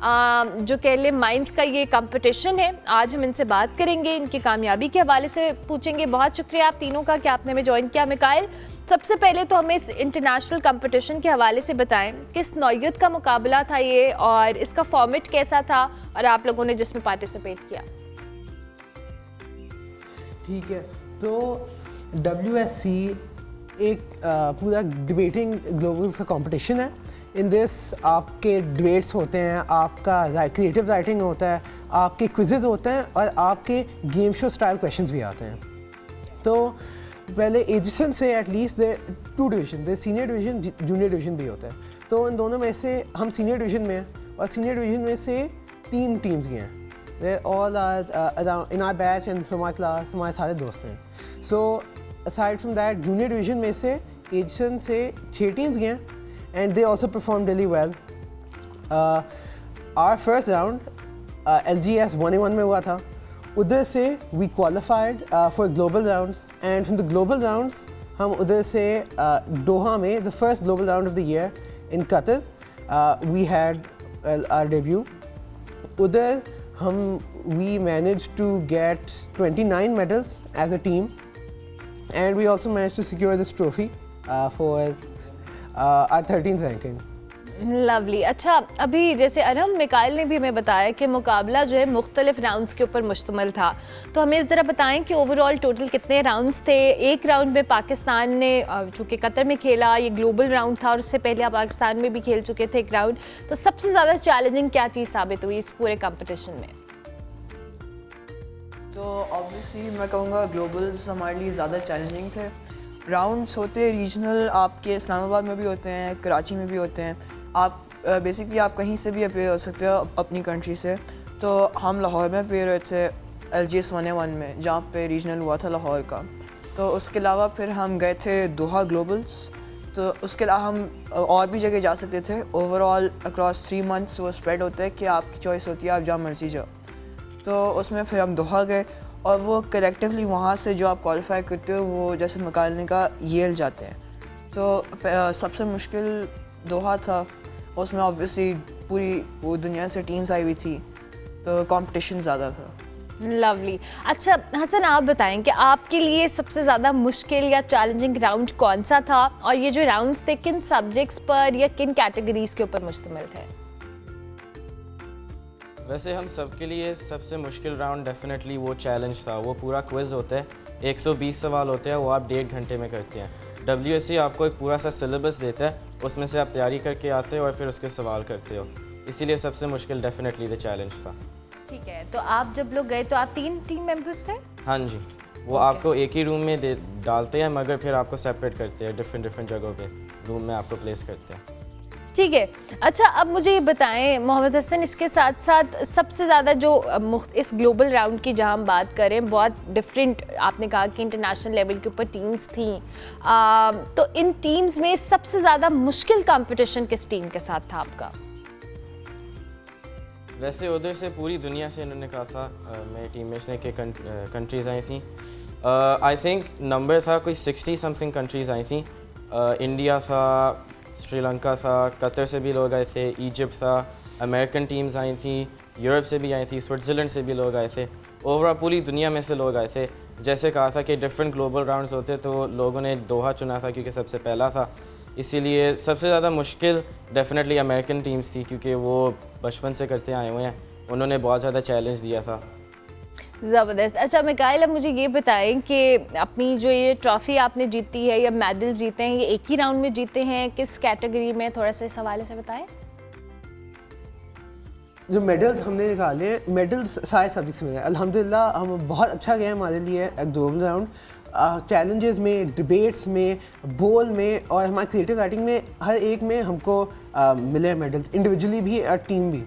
جو کہہ لیں مائنڈس کا یہ کمپٹیشن ہے. آج ہم ان سے بات کریں گے, ان کی کامیابی کے حوالے سے پوچھیں گے. بہت شکریہ آپ تینوں کا کہ آپ نے ہمیں جوائن کیا. میکائل, سب سے پہلے تو ہمیں اس انٹرنیشنل کمپٹیشن کے حوالے سے بتائیں, کس نوعیت کا مقابلہ تھا یہ, اور اس کا فارمیٹ کیسا تھا, اور آپ لوگوں نے جس میں پارٹیسپیٹ کیا. ٹھیک ہے, تو WSC ایک پورا ڈبیٹنگ گلوبل کا کمپٹیشن ہے. ان دس آپ کے ڈبیٹس ہوتے ہیں, آپ کا کریٹیو رائٹنگ ہوتا ہے, آپ کے کوئزز ہوتے ہیں, اور آپ کے گیم شو اسٹائل کویشچنز بھی آتے ہیں. تو پہلے ایجسن سے at least the 2 division, the senior division, junior division بھی ہوتا ہے. تو ان دونوں میں سے ہم سینئر ڈویژن میں ہیں, اور سینئر ڈویژن میں سے 3 ٹیمز گئے ہیں. They all are around in our batch and from our class, ہمارے سارے دوست ہیں. So aside from that, junior division میں سے ایجسن سے 6 teams گئے ہیں, and they also performed really well. Our first round LGS 1A1 میں ہوا تھا. ادھر سے we qualified for global rounds, and from the global rounds ہم ادھر سے دوحہ میں the first global round of the year in Qatar, we had our debut. ادھر we managed to get 29 medals as a team, and we also managed to secure this trophy for our 13th ranking. Lovely. اچھا, ابھی جیسے ارحم, میکائل نے بھی ہمیں بتایا کہ مقابلہ جو ہے مختلف راؤنڈز کے اوپر مشتمل تھا, تو ہمیں ذرا بتائیں کہ اوور آل ٹوٹل کتنے راؤنڈز تھے. ایک راؤنڈ میں پاکستان نے چونکہ قطر میں کھیلا, یہ گلوبل راؤنڈ تھا, اور اس سے پہلے آپ پاکستان میں بھی کھیل چکے تھے ایک راؤنڈ, تو سب سے زیادہ چیلنجنگ کیا چیز ثابت ہوئی اس پورے کمپٹیشن میں؟ تو آبویسلی میں کہوں گا گلوبلز ہمارے لیے زیادہ چیلنجنگ تھے. راؤنڈس ہوتے ریجنل, آپ کے اسلام آباد میں بھی ہوتے ہیں, کراچی میں بھی ہوتے ہیں. آپ بیسکلی آپ کہیں سے بھی اپیئر ہو سکتے ہو اپنی کنٹری سے. تو ہم لاہور میں اپیئر ہوئے تھے LGS 1A1 میں, جہاں پہ ریجنل ہوا تھا لاہور کا. تو اس کے علاوہ پھر ہم گئے تھے دوحہ گلوبلس. تو اس کے علاوہ ہم اور بھی جگہ جا سکتے تھے. اوور آل اکراس 3 months وہ اسپریڈ ہوتا ہے کہ آپ کی چوائس ہوتی ہے, آپ جہاں مرضی جاؤ. تو اس میں پھر ہم دوحہ گئے, اور وہ کلیکٹیولی وہاں سے جو آپ کوالیفائی کرتے ہو وہ جیسے نکالنے کا یل جاتے ہیں. تو سب سے مشکل دوحہ تھا. اس میں آبویسلی پوری وہ دنیا سے ٹیمز آئی ہوئی تھی, تو کمپٹیشن زیادہ تھا. لولی. اچھا حسن, آپ بتائیں کہ آپ کے لیے سب سے زیادہ مشکل یا چیلنجنگ راؤنڈ کون سا تھا, اور یہ جو راؤنڈز تھے کن سبجیکٹس پر یا کن کیٹیگریز کے اوپر مشتمل تھے؟ ویسے ہم سب کے لیے سب سے مشکل راؤنڈ ڈیفینیٹلی وہ چیلنج تھا. وہ پورا کوئز ہوتا ہے, 120 سوال ہوتے ہیں, وہ آپ 1.5 گھنٹے میں کرتے ہیں. WSC آپ کو ایک پورا سا سلیبس دیتا ہے, اس میں سے آپ تیاری کر کے آتے ہو اور پھر اس کے سوال کرتے ہو. اسی لیے سب سے مشکل ڈیفینیٹلی دا چیلنج تھا. ٹھیک ہے, تو آپ جب لوگ گئے تو آپ 3 ٹیم ممبرس تھے؟ ہاں جی, وہ آپ کو ایک ہی روم میں ڈالتے ہیں, مگر پھر آپ کو سیپریٹ کرتے ہیں, ڈفرینٹ جگہوں پہ روم میں آپ کو پلیس کرتے ہیں. ٹھیک ہے. اچھا, اب مجھے یہ بتائیں محمد حسن, اس کے ساتھ ساتھ سب سے زیادہ جو اس گلوبل راؤنڈ کی جہاں ہم بات کریں, بہت ڈفرینٹ, آپ نے کہا کہ انٹرنیشنل لیول کے اوپر ٹیمز تھیں, تو ان ٹیمز میں سب سے زیادہ مشکل کمپٹیشن کس ٹیم کے ساتھ تھا آپ کا؟ ویسے ادھر سے پوری دنیا سے انہوں نے کہا تھا, میرے ٹیم میٹس نے, کہ کنٹریز آئی تھیں. آئی تھنک نمبر تھا کوئی 60 سمتھنگ کنٹریز آئی تھیں. انڈیا تھا, سری لنکا تھا, قطر سے بھی لوگ آئے تھے, ایجپٹ تھا, امریکن ٹیمز آئی تھیں, یورپ سے بھی آئی تھیں, سوئٹزرلینڈ سے بھی لوگ آئے تھے. اوور آل پوری دنیا میں سے لوگ آئے تھے. جیسے کہا تھا کہ ڈفرینٹ گلوبل راؤنڈز ہوتے, تو لوگوں نے دوحہ چنا تھا کیونکہ سب سے پہلا تھا. اسی لیے سب سے زیادہ مشکل ڈیفینیٹلی امریکن ٹیمز تھی, کیونکہ وہ بچپن سے کرتے آئے ہوئے ہیں, انہوں نے بہت زیادہ چیلنج دیا تھا. زبردست. اچھا میکائل, اب مجھے یہ بتائیں کہ اپنی جو یہ ٹرافی آپ نے جیتی ہے یا میڈل جیتے ہیں, یہ ایک ہی راؤنڈ میں جیتے ہیں, کس کیٹیگری میں, تھوڑا سا اس حوالے سے بتائیں. جو میڈلز ہم نے نکالے ہیں, میڈلز سارے سبجیکٹس میں ہیں الحمدللہ. ہم بہت اچھا گئے ہمارے لیے گلوبل راؤنڈ. چیلنجز میں, ڈبیٹس میں, بول میں, اور ہماری کریٹیو رائٹنگ میں, ہر ایک میں ہم کو ملے میڈلز, انڈیویجولی بھی اور ٹیم بھی.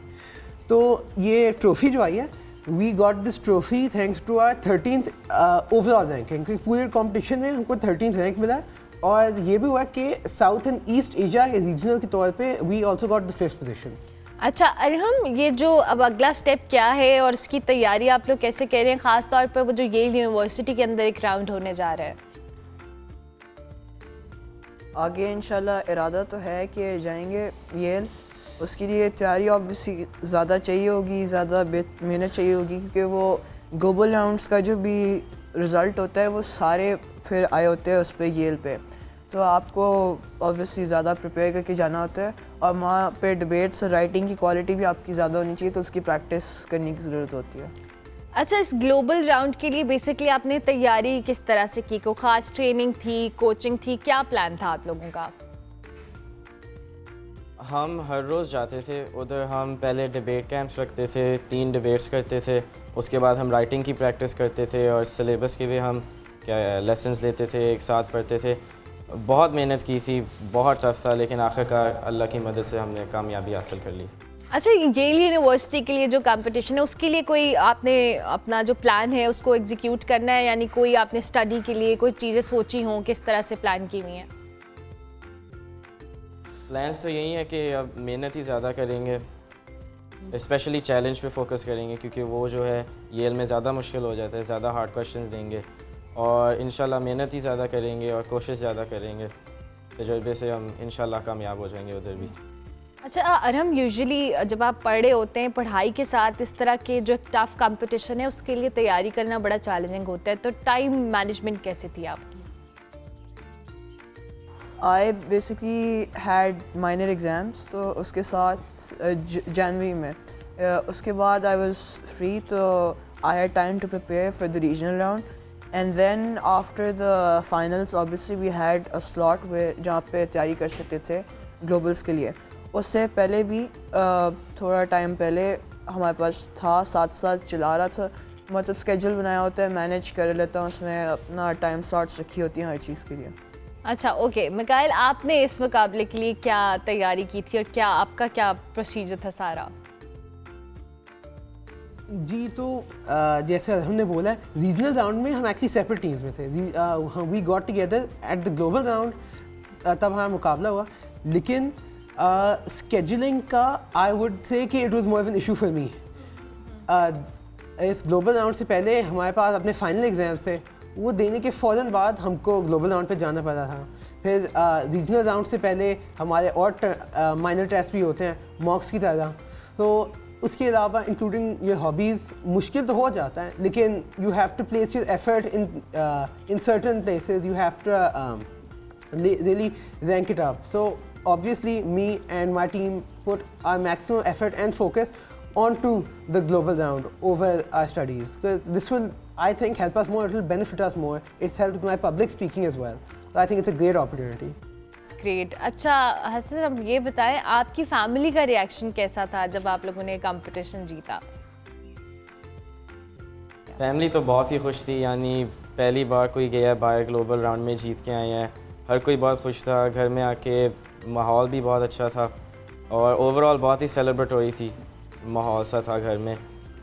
تو یہ ٹرافی جو آئی ہے, we got this trophy thanks to our 13th overall ranking, کیونکہ پورے کمپٹیشن میں ہم کو 13th رینک ملا. اور یہ بھی ہوا کہ ساؤتھ اینڈ ایسٹ ایشیا کے ریجنل کے طور پہ we also got the 5th position. اچھا ارحم, یہ جو اب اگلا اسٹیپ کیا ہے اور اس کی تیاری آپ لوگ کیسے کہہ رہے ہیں, خاص طور پر وہ جو ییل یونیورسٹی کے اندر ایک راؤنڈ ہونے جا رہا ہے؟ آگے انشاءاللہ ارادہ تو ہے کہ جائیں گے ییل, اس کے لیے تیاری آبویسلی زیادہ چاہیے ہوگی, زیادہ محنت چاہیے ہوگی, کیونکہ وہ گلوبل راؤنڈس کا جو بھی رزلٹ ہوتا ہے وہ سارے پھر آئے ہوتے ہیں اس پہ ییل پہ, تو آپ کو آبویسلی زیادہ پریپیئر کر کے جانا ہوتا ہے, اور وہاں پہ ڈبیٹس اور رائٹنگ کی کوالٹی بھی آپ کی زیادہ ہونی چاہیے, تو اس کی پریکٹس کرنے کی ضرورت ہوتی ہے. اچھا, اس گلوبل راؤنڈ کے لیے بیسکلی آپ نے تیاری کس طرح سے کی؟ کوئی خاص ٹریننگ تھی, کوچنگ تھی, کیا پلان تھا آپ لوگوں کا؟ ہم ہر روز جاتے تھے ادھر. ہم پہلے ڈبیٹ کیمپس رکھتے تھے, 3 ڈبیٹس کرتے تھے, اس کے بعد ہم رائٹنگ کی پریکٹس کرتے تھے, اور سلیبس کے بھی ہم لیسنس لیتے تھے, ایک ساتھ پڑھتے تھے. بہت محنت کی تھی, بہت ٹف تھا, لیکن آخرکار اللہ کی مدد سے ہم نے کامیابی حاصل کر لی. اچھا, ییل یونیورسٹی کے لیے جو کمپٹیشن ہے اس کے لیے کوئی آپ نے اپنا جو پلان ہے اس کو ایگزیکیوٹ کرنا ہے, یعنی کوئی آپ نے اسٹڈی کے لیے کوئی چیزیں سوچی ہوں, کس طرح سے پلان کی ہوئی ہیں؟ پلانس تو یہی ہے کہ اب محنت ہی زیادہ کریں گے, اسپیشلی چیلنج پہ فوکس کریں گے, کیونکہ وہ جو ہے ییل میں زیادہ مشکل ہو جاتا ہے, زیادہ ہارڈ کویشچنز دیں گے, اور انشاءاللہ محنت ہی زیادہ کریں گے اور کوشش زیادہ کریں گے. تجربے سے ہم انشاءاللہ کامیاب ہو جائیں گے ادھر بھی. اچھا ارحم, یوزلی جب آپ پڑھ رہے ہوتے ہیں, پڑھائی کے ساتھ اس طرح کے جو ٹف کمپٹیشن ہے اس کے لیے تیاری کرنا بڑا چیلنجنگ ہوتا ہے, تو ٹائم مینجمنٹ کیسے تھی آپ کی؟ I basically had minor exams, تو اس کے ساتھ جنوری میں, اس کے بعد I was free, تو I had time to prepare for the regional round, and then after the finals obviously we had a slot جہاں پہ تیاری کر سکتے تھے گلوبلس کے لیے. اس سے پہلے بھی تھوڑا ٹائم پہلے ہمارے پاس تھا, ساتھ چلا رہا تھا, مطلب اسکیجول بنایا ہوتا ہے, مینیج کر لیتا ہوں, اس میں اپنا ٹائم سلاٹس رکھی ہوتی ہیں ہر چیز کے لیے. اچھا اوکے, میکائل آپ نے اس مقابلے کے لیے کیا تیاری کی تھی اور کیا آپ کا کیا پروسیجر تھا سارا؟ جی تو جیسے ہم نے بولا ہے, ریجنل راؤنڈ میں ہم ایکچولی سیپریٹ ٹیمز میں تھے. We got together at the global round, تب ہمارا مقابلہ ہوا, لیکن اسکیجولنگ کا آئی وڈ سے کہ it was more of an issue for me. اس گلوبل راؤنڈ سے پہلے ہمارے پاس اپنے فائنل ایگزامس تھے, وہ دینے کے فوراً بعد ہم کو گلوبل راؤنڈ پہ جانا پڑا تھا. پھر ریجنل راؤنڈ سے پہلے ہمارے اور مائنر ٹیسٹ بھی ہوتے ہیں ماکس کی طرح. تو اس کے علاوہ انکلوڈنگ یہ ہابیز مشکل تو ہو جاتا ہے, لیکن you have to place your effort in certain places, you have to really rank it up. So obviously me and my team put our maximum effort and focus onto the global round over our studies, because this will, I think, help us more, it will benefit us more. It's helped with my public speaking as well, so I think it's a great opportunity. It's great. اچھا حسن, اب یہ بتائیں آپ کی فیملی کا ریئیکشن کیسا تھا جب آپ لوگوں نے کمپٹیشن جیتا؟ فیملی تو بہت ہی خوش تھی, یعنی پہلی بار کوئی گیا باہر گلوبل راؤنڈ میں جیت کے آئے ہیں, ہر کوئی بہت خوش تھا. گھر میں آ کے ماحول بھی بہت اچھا تھا, اور اوور آل بہت ہی سیلیبریٹوری تھی, ماحول سا تھا گھر میں,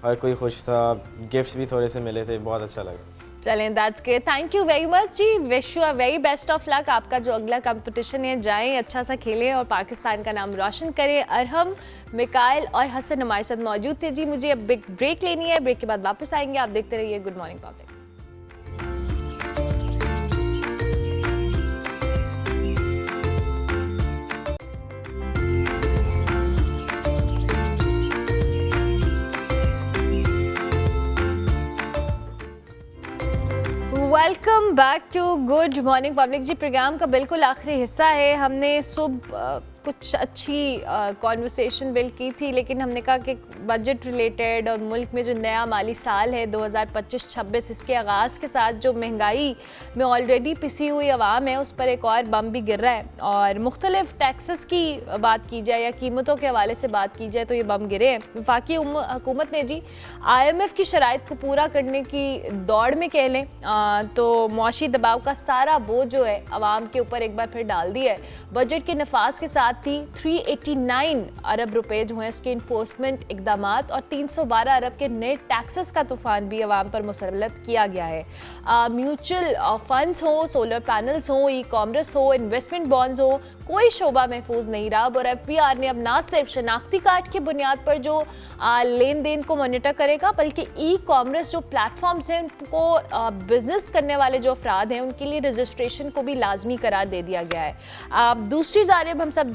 ہر کوئی خوش تھا, گفٹس بھی تھوڑے سے ملے تھے, بہت اچھا لگا. چلیں that's great, thank you very much جی, wish you very best of luck. آپ کا جو اگلا کمپٹیشن ہے جائیں, اچھا سا کھیلیں اور پاکستان کا نام روشن کریں. ارحم, میکائل اور حسن ہمارے ساتھ موجود تھے. جی مجھے اب بریک لینی ہے, بریک کے بعد واپس آئیں گے. آپ دیکھتے رہیے good morning public. Welcome back to good morning public. جی پروگرام کا بالکل آخری حصہ ہے. ہم نے صبح کچھ اچھی کانورسیشن بلڈ کی تھی, لیکن ہم نے کہا کہ بجٹ ریلیٹڈ اور ملک میں جو نیا مالی سال ہے 2025-26, اس کے آغاز کے ساتھ جو مہنگائی میں آلریڈی پسی ہوئی عوام ہے اس پر ایک اور بم بھی گر رہا ہے, اور مختلف ٹیکسز کی بات کی جائے یا قیمتوں کے حوالے سے بات کی جائے تو یہ بم گرے ہیں. وفاقی حکومت نے جی IMF کی شرائط کو پورا کرنے کی دوڑ میں کہہ لیں تو معاشی دباؤ کا سارا بوجھ جو ہے عوام کے اوپر ایک بار پھر ڈال دیا ہے. بجٹ کے نفاذ کے ساتھ ہی 389 ارب روپے جو ہیں اس کے انفورسمنٹ اقدامات اور 312 ارب کے نئے ٹیکسز کا طوفان بھی عوام پر مسلط کیا گیا ہے. میوچل فنڈز ہوں, سولر پینلز ہوں, ای کامرس ہو, انویسٹمنٹ بانڈز ہوں, کوئی شعبہ محفوظ نہیں رہا. اور FPR نے اب نہ صرف شناختی کارڈ کی بنیاد پر جو لین دین کو مانیٹر کرے گا, بلکہ ای کامرس جو پلیٹ فارمز ہیں ان کو بزنس کرنے والے جو افراد ہیں ان کے لیے رجسٹریشن کو بھی لازمی قرار دے دیا گیا ہے. دوسری جانب ہم سب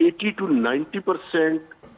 80 to 90%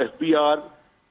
FBR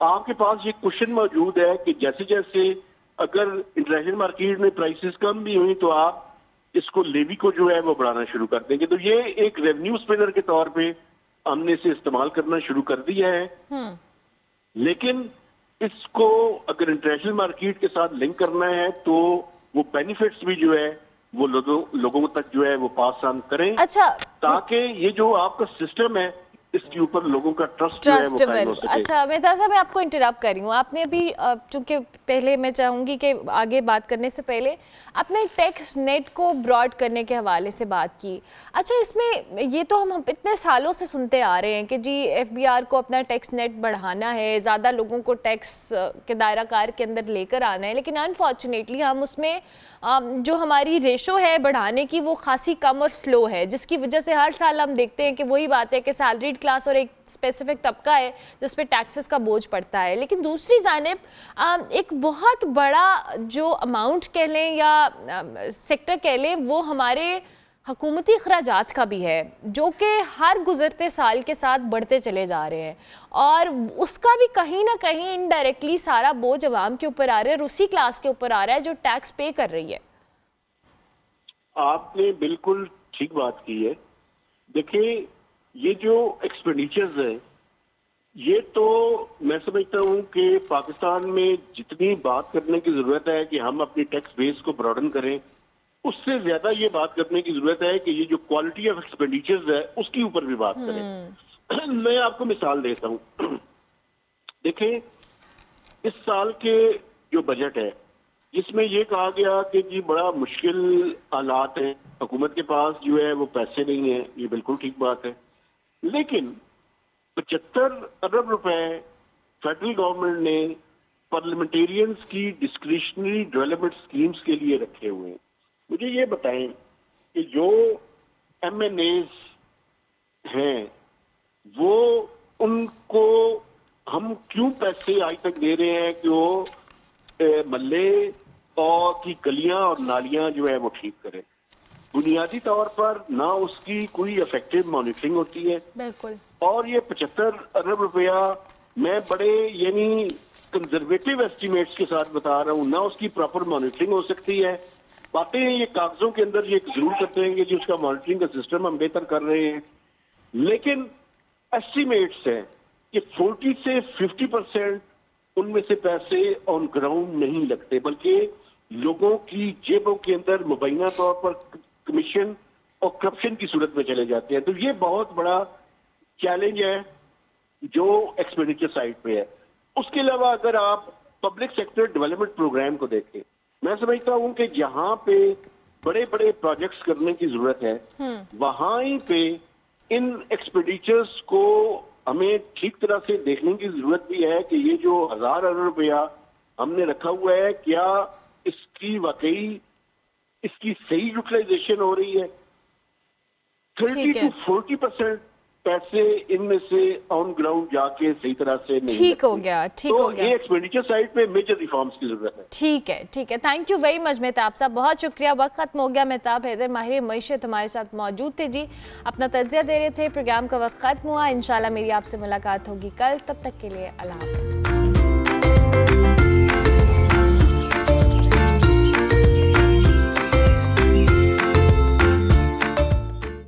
آپ کے پاس یہ کوشچن موجود ہے کہ جیسے جیسے اگر انٹرنیشنل مارکیٹ میں پرائسز کم بھی ہوئی تو آپ اس کو لیوی کو جو ہے وہ بڑھانا شروع کر دیں گے. تو یہ ایک ریونیو اسپنر کے طور پہ ہم نے اسے استعمال کرنا شروع کر دیا ہے. لیکن اس کو اگر انٹرنیشنل مارکیٹ کے ساتھ لنک کرنا ہے تو وہ بینیفٹس بھی جو ہے وہ لوگوں تک جو ہے وہ پاس آن کریں. اچھا تاکہ یہ جو آپ کا سسٹم ہے اس کے اوپر لوگوں کا ٹرسٹ جو ہے وہ قائم ہو سکے. اچھا مہتاب صاحب میں آپ کو انٹرپٹ کر رہی ہوں. آپ نے ابھی چونکہ پہلے میں چاہوں گی کہ آگے بات کرنے سے پہلے آپ نے ٹیکس نیٹ کو براڈ کرنے کے حوالے سے بات کی. اچھا اس میں یہ تو ہم اتنے سالوں سے سنتے آ رہے ہیں کہ جی ایف بی آر کو اپنا ٹیکس نیٹ بڑھانا ہے, زیادہ لوگوں کو ٹیکس کے دائرہ کار کے اندر لے کر آنا ہے, لیکن انفارچونیٹلی ہم اس میں جو ہماری ریشو ہے بڑھانے کی وہ خاصی کم اور سلو ہے, جس کی وجہ سے ہر سال ہم دیکھتے ہیں کہ وہی بات ہے کہ سیلریڈ کلاس اور ایک اسپیسیفک طبقہ ہے جس پہ ٹیکسز کا بوجھ پڑتا ہے. لیکن دوسری جانب ایک بہت بڑا جو اماؤنٹ کہہ لیں یا سیکٹر کہہ لیں وہ ہمارے حکومتی اخراجات کا بھی ہے, جو کہ ہر گزرتے سال کے ساتھ بڑھتے چلے جا رہے ہیں, اور اس کا بھی کہیں نہ کہیں انڈائریکٹلی سارا بوجھ عوام کے اوپر آ رہا ہے, روسی کلاس کے اوپر آ رہا ہے جو ٹیکس پے کر رہی ہے. آپ نے بالکل ٹھیک بات کی ہے. دیکھیں یہ جو ایکسپینڈیچرز ہیں یہ تو میں سمجھتا ہوں کہ پاکستان میں جتنی بات کرنے کی ضرورت ہے کہ ہم اپنی ٹیکس بیس کو براڈن کریں, اس سے زیادہ یہ بات کرنے کی ضرورت ہے کہ یہ جو کوالٹی آف ایکسپینڈیچرز ہے اس کے اوپر بھی بات کریں. میں آپ کو مثال دیتا ہوں. دیکھیں اس سال کے جو بجٹ ہے جس میں یہ کہا گیا کہ جی بڑا مشکل حالات ہیں, حکومت کے پاس جو ہے وہ پیسے نہیں ہیں, یہ بالکل ٹھیک بات ہے. لیکن 75 ارب روپے فیڈرل گورنمنٹ نے پارلیمنٹیرینز کی ڈسکریشنری ڈیولپمنٹ سکیمز کے لیے رکھے ہوئے ہیں. مجھے یہ بتائیں کہ جو ایم این ایز ہیں وہ ان کو ہم کیوں پیسے آج تک دے رہے ہیں کہ وہ محلے اور کی گلیاں اور نالیاں جو ہے وہ ٹھیک کریں. بنیادی طور پر نہ اس کی کوئی افیکٹو مانیٹرنگ ہوتی ہے. بالکل. اور یہ 75 ارب روپیہ میں بڑے یعنی کنزرویٹو ایسٹیمیٹس کے ساتھ بتا رہا ہوں, نہ اس کی پراپر مانیٹرنگ ہو سکتی ہے. باتیں یہ کاغذوں کے اندر یہ ضرور کرتے ہیں کہ جی اس کا مانیٹرنگ کا سسٹم ہم بہتر کر رہے ہیں, لیکن ایسٹیمیٹس ہیں کہ 40 سے 50% ان میں سے پیسے آن گراؤنڈ نہیں لگتے, بلکہ لوگوں کی جیبوں کے اندر مبینہ طور پر کمیشن اور کرپشن کی صورت میں چلے جاتے ہیں. تو یہ بہت بڑا چیلنج ہے جو ایکسپینڈیچر سائڈ پہ ہے. اس کے علاوہ اگر آپ پبلک سیکٹر ڈیولپمنٹ پروگرام کو دیکھیں, میں سمجھتا ہوں کہ جہاں پہ بڑے بڑے پروجیکٹس کرنے کی ضرورت ہے وہاں ہی پہ ان ایکسپینڈیچرز کو ہمیں ٹھیک طرح سے دیکھنے کی ضرورت بھی ہے کہ یہ جو 1000 ارب روپیہ ہم نے رکھا ہوا ہے کیا اس کی واقعی اس کی صحیح یوٹیلائزیشن ہو رہی ہے. 30 to 40% پیسے ان میں سے آن گراؤنڈ جا کے صحیح طرح سے نہیں. ٹھیک ہو گیا, ٹھیک ہو گیا. یہ ایکسپینڈیچر سائڈ پہ میجر ریفارمز کی ضرورت ہے. ٹھیک ہے, ٹھیک ہے. Thank you very much Mahtab Sahab, بہت شکریہ. وقت ختم ہو گیا. مہتاب حیدر ماہر معیشت ہمارے ساتھ موجود تھے جی, اپنا تجزیہ دے رہے تھے. پروگرام کا وقت ختم ہوا. انشاءاللہ میری آپ سے ملاقات ہوگی کل, تب تک کے لیے اللہ حافظ.